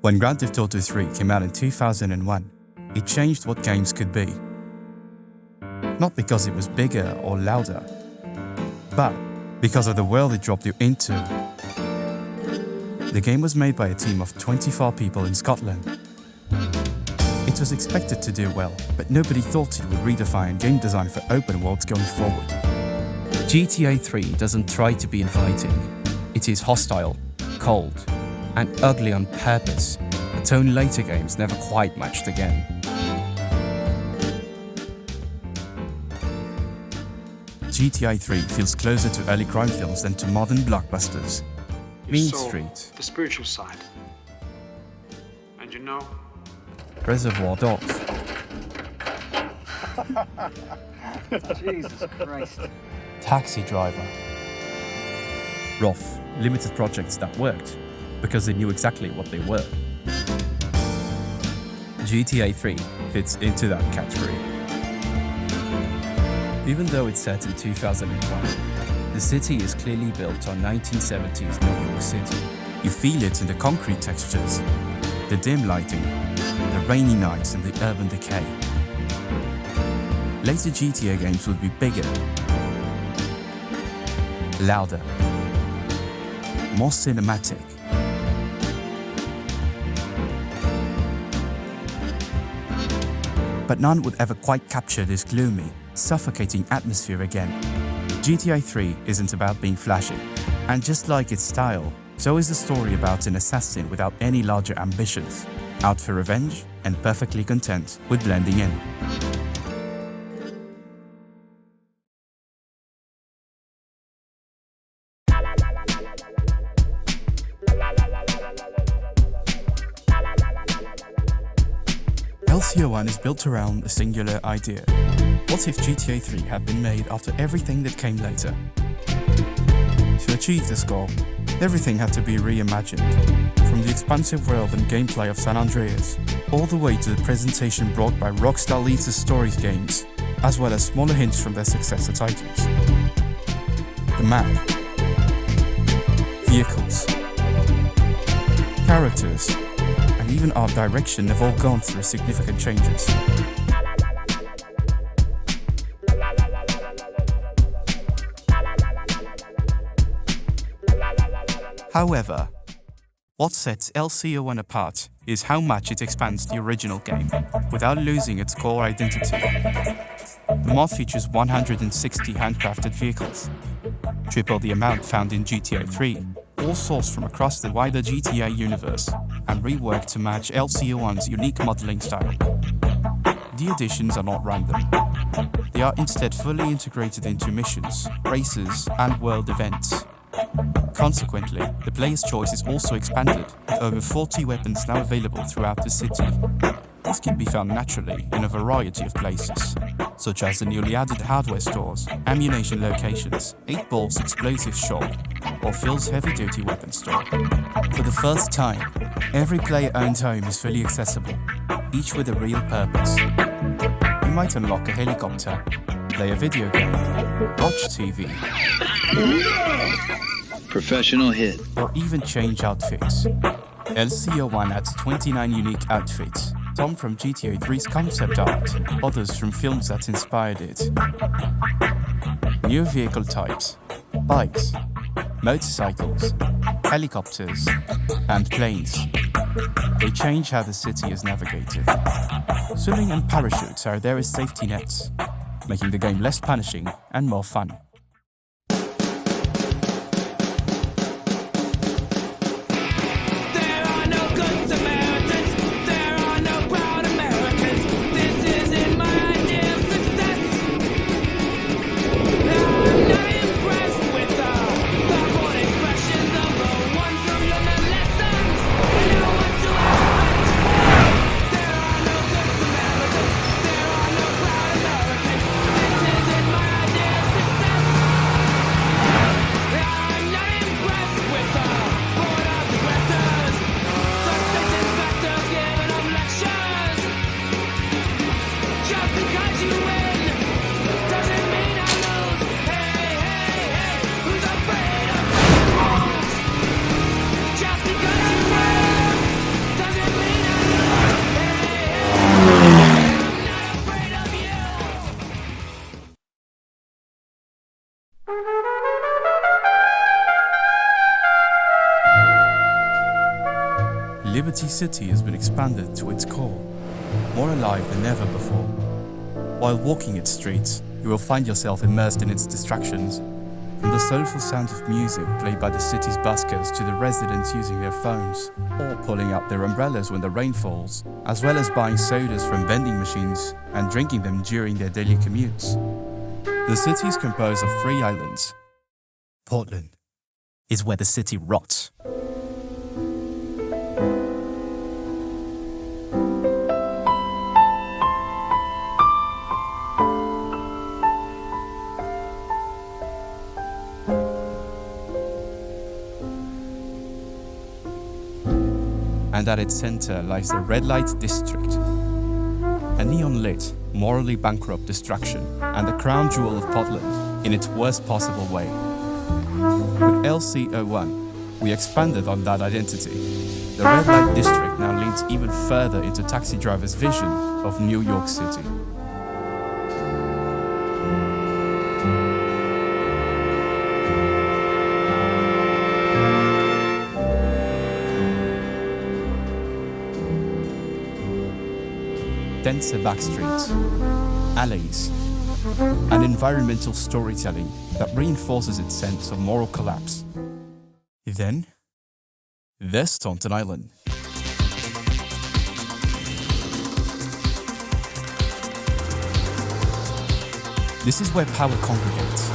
When Grand Theft Auto 3 came out in 2001, it changed what games could be. Not because it was bigger or louder, but because of the world it dropped you into. The game was made by a team of 24 people in Scotland. It was expected to do well, but nobody thought it would redefine game design for open worlds going forward. GTA 3 doesn't try to be inviting. It is hostile, cold, and ugly on purpose, a tone later games never quite matched again. GTA 3 feels closer to early crime films than to modern blockbusters. Mean Street, the spiritual side. And you know, Reservoir Dogs, Jesus Christ. Taxi Driver, rough, limited projects that worked because they knew exactly what they were. GTA 3 fits into that category. Even though it's set in 2001, the city is clearly built on 1970s New York City. You feel it in the concrete textures, the dim lighting, the rainy nights and the urban decay. Later GTA games would be bigger, louder, more cinematic. But none would ever quite capture this gloomy, suffocating atmosphere again. GTA 3 isn't about being flashy, and just like its style, so is the story about an assassin without any larger ambitions, out for revenge and perfectly content with blending in. LCO1 is built around a singular idea. What if GTA 3 had been made after everything that came later? To achieve this goal, everything had to be reimagined, from the expansive world and gameplay of San Andreas, all the way to the presentation brought by Rockstar Leads Stories games, as well as smaller hints from their successor titles. The map, vehicles, characters, and even art direction have all gone through significant changes. However, what sets LCO1 apart is how much it expands the original game, without losing its core identity. The mod features 160 handcrafted vehicles, triple the amount found in GTA 3, all sourced from across the wider GTA universe, and reworked to match LCO1's unique modeling style. The additions are not random. They are instead fully integrated into missions, races, and world events. Consequently, the player's choice is also expanded, with over 40 weapons now available throughout the city. These can be found naturally in a variety of places, such as the newly added hardware stores, ammunition locations, 8 Ball's explosive shop, or Phil's heavy-duty weapons store. For the first time, every player-owned home is fully accessible, each with a real purpose. You might unlock a helicopter, play a video game, watch TV, professional hit, or even change outfits. LCO1 adds 29 unique outfits, some from GTA 3's concept art, others from films that inspired it. New vehicle types, bikes, motorcycles, helicopters, and planes. They change how the city is navigated. Swimming and parachutes are there as safety nets, making the game less punishing and more fun. Liberty City has been expanded to its core, more alive than ever before. While walking its streets, you will find yourself immersed in its distractions, from the soulful sound of music played by the city's buskers to the residents using their phones or pulling out their umbrellas when the rain falls, as well as buying sodas from vending machines and drinking them during their daily commutes. The city is composed of 3 islands. Portland is where the city rots. And at its center lies the Red Light District, a neon-lit, morally bankrupt distraction and the crown jewel of Portland in its worst possible way. With LC01, we expanded on that identity. The Red Light District now leads even further into Taxi Driver's vision of New York City. Denser backstreets, alleys, and environmental storytelling that reinforces its sense of moral collapse. Then, there's Staunton Island. This is where power congregates,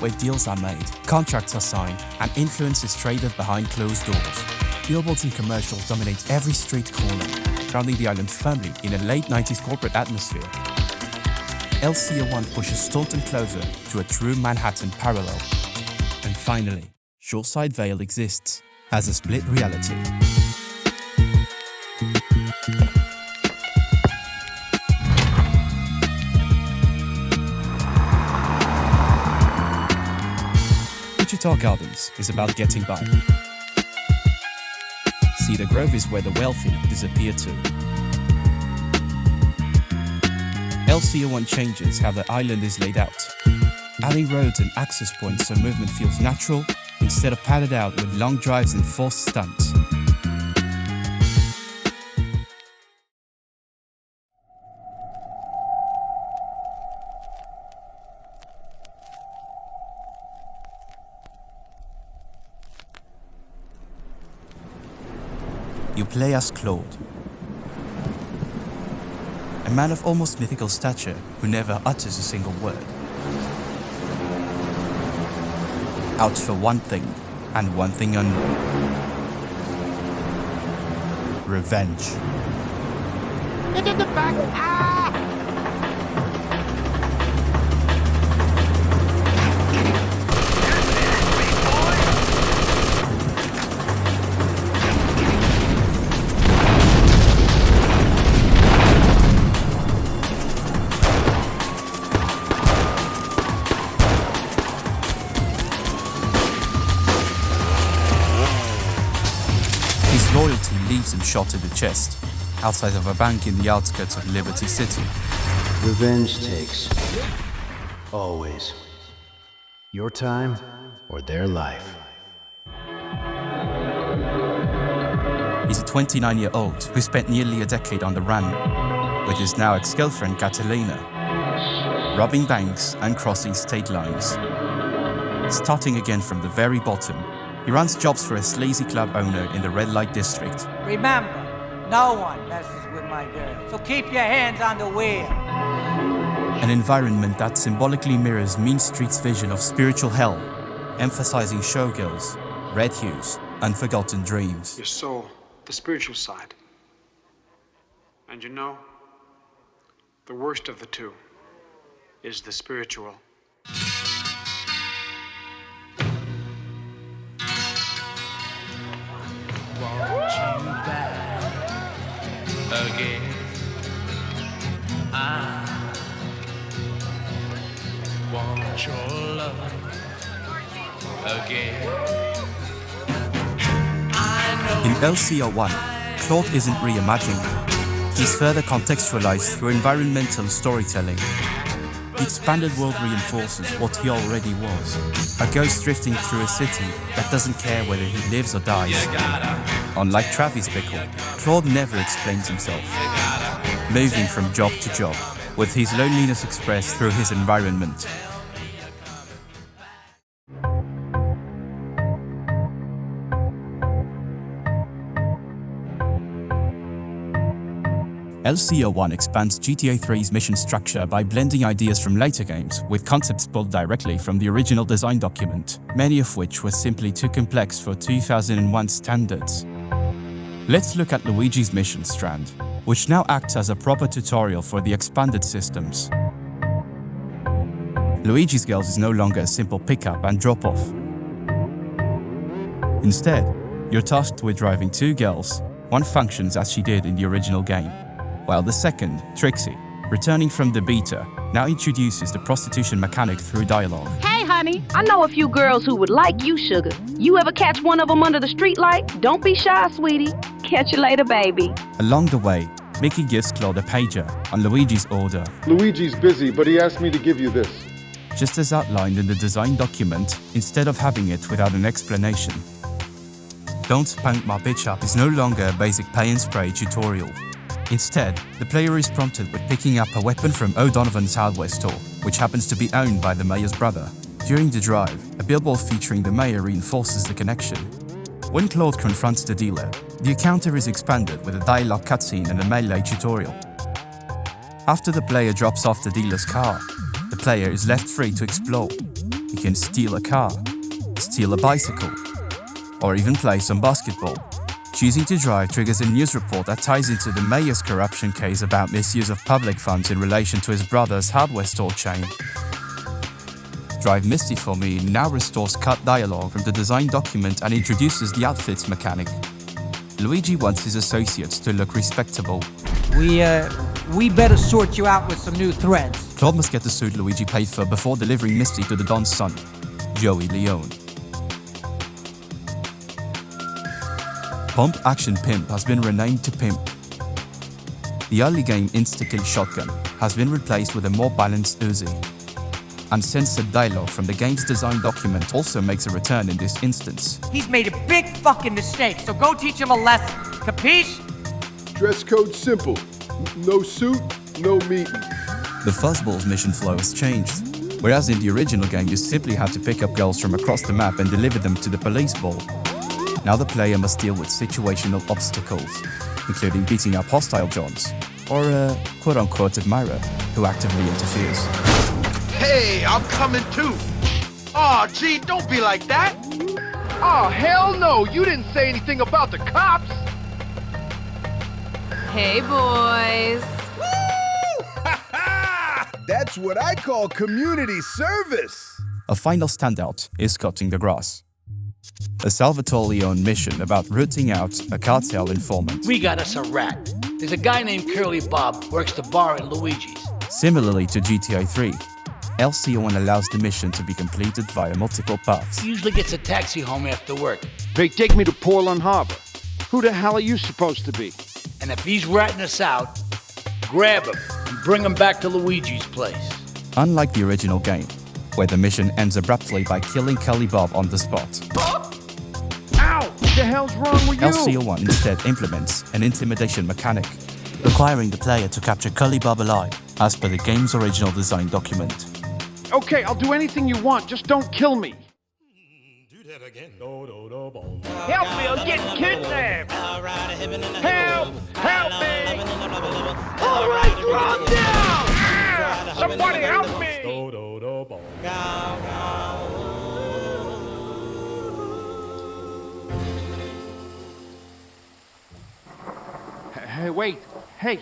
where deals are made, contracts are signed, and influence is traded behind closed doors. Billboards and commercials dominate every street corner, grounding the island firmly in a late 90s corporate atmosphere. LC01 pushes Staunton closer to a true Manhattan parallel. And finally, Shoreside Vale exists as a split reality. Wichita Gardens is about getting by. Cedar Grove is where the wealthy disappear to. LC01 changes how the island is laid out, adding roads and access points so movement feels natural instead of padded out with long drives and forced stunts. You play as Claude, a man of almost mythical stature who never utters a single word. Out for one thing, and one thing only. Revenge. Get in the back! Ah! His loyalty leaves him shot in the chest, outside of a bank in the outskirts of Liberty City. Revenge takes. Always. Your time or their life. He's a 29-year-old who spent nearly a decade on the run, with his now ex-girlfriend Catalina, robbing banks and crossing state lines. Starting again from the very bottom, he runs jobs for a sleazy club owner in the Red Light District. Remember, no one messes with my girl, so keep your hands on the wheel. An environment that symbolically mirrors Mean Street's vision of spiritual hell, emphasizing showgirls, red hues, and forgotten dreams. Your soul, the spiritual side. And you know, the worst of the two is the spiritual. Want you back again. I want your love again. In LC01, Claude isn't reimagined. He's further contextualized through environmental storytelling. The expanded world reinforces what he already was, a ghost drifting through a city that doesn't care whether he lives or dies. Unlike Travis Bickle, Claude never explains himself, moving from job to job, with his loneliness expressed through his environment. LCO1 expands GTA 3's mission structure by blending ideas from later games with concepts pulled directly from the original design document, many of which were simply too complex for 2001 standards. Let's look at Luigi's mission strand, which now acts as a proper tutorial for the expanded systems. Luigi's Girls is no longer a simple pick-up and drop-off. Instead, you're tasked with driving two girls. One functions as she did in the original game, while the second, Trixie, returning from the beta, now introduces the prostitution mechanic through dialogue. Hey, honey, I know a few girls who would like you, sugar. You ever catch one of them under the streetlight? Don't be shy, sweetie. Catch you later, baby. Along the way, Mickey gives Claude a pager on Luigi's order. Luigi's busy, but he asked me to give you this. Just as outlined in the design document, instead of having it without an explanation. Don't Spank My Bitch Up is no longer a basic pay and spray tutorial. Instead, the player is prompted with picking up a weapon from O'Donovan's hardware store, which happens to be owned by the mayor's brother. During the drive, a billboard featuring the mayor reinforces the connection. When Claude confronts the dealer, the encounter is expanded with a dialogue cutscene and a melee tutorial. After the player drops off the dealer's car, the player is left free to explore. He can steal a car, steal a bicycle, or even play some basketball. Choosing to drive triggers a news report that ties into the mayor's corruption case about misuse of public funds in relation to his brother's hardware store chain. Drive Misty for Me now restores cut dialogue from the design document and introduces the outfits mechanic. Luigi wants his associates to look respectable. We better sort you out with some new threads. Claude must get the suit Luigi paid for before delivering Misty to the Don's son, Joey Leone. Pump Action Pimp has been renamed to Pimp. The early game Insta-Kill shotgun has been replaced with a more balanced Uzi. Uncensored dialogue from the game's design document also makes a return in this instance. He's made a big fucking mistake, so go teach him a lesson. Capiche? Dress code simple. No suit, no meeting. The Fuzzballs mission flow has changed. Whereas in the original game you simply had to pick up girls from across the map and deliver them to the police ball. Now the player must deal with situational obstacles, including beating up hostile Johns, or a quote-unquote admirer who actively interferes. Hey, I'm coming too. Aw, gee, don't be like that. Oh, hell no, you didn't say anything about the cops. Hey, boys. That's what I call community service. A final standout is Cutting the Grass, a Salvatore Leone mission about rooting out a cartel informant. We got us a rat. There's a guy named Curly Bob, works the bar in Luigi's. Similarly to GTA 3, LCO1 allows the mission to be completed via multiple paths. He usually gets a taxi home after work. They take me to Portland Harbor. Who the hell are you supposed to be? And if he's ratting us out, grab him and bring him back to Luigi's place. Unlike the original game, where the mission ends abruptly by killing Curly Bob on the spot. Ow! What the hell's wrong with you? LCO1 instead implements an intimidation mechanic, requiring the player to capture Curly Bob alive, as per the game's original design document. Okay, I'll do anything you want, just don't kill me. Do that again. Help me, I'm getting kidnapped! Help! Help me! All right, calm down! Ah, somebody help me! Hey, wait. Hey,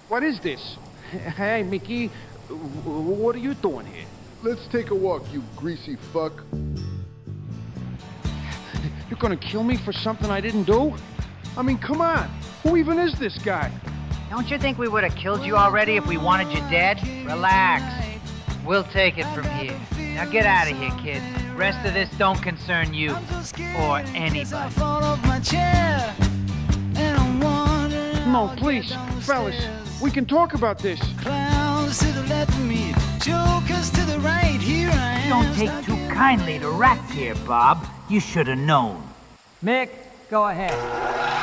what is this? Hey, Mickey, what are you doing here? Let's take a walk, you greasy fuck. You're gonna kill me for something I didn't do? I mean, come on. Who even is this guy? Don't you think we would have killed you already if we wanted you dead? Relax. We'll take it from here. Now get out of here, kid. Rest of this don't concern you. Or anybody. No, please, fellas. We can talk about this. Don't take too kindly to rats here, Bob. You should have known. Mick, Go ahead.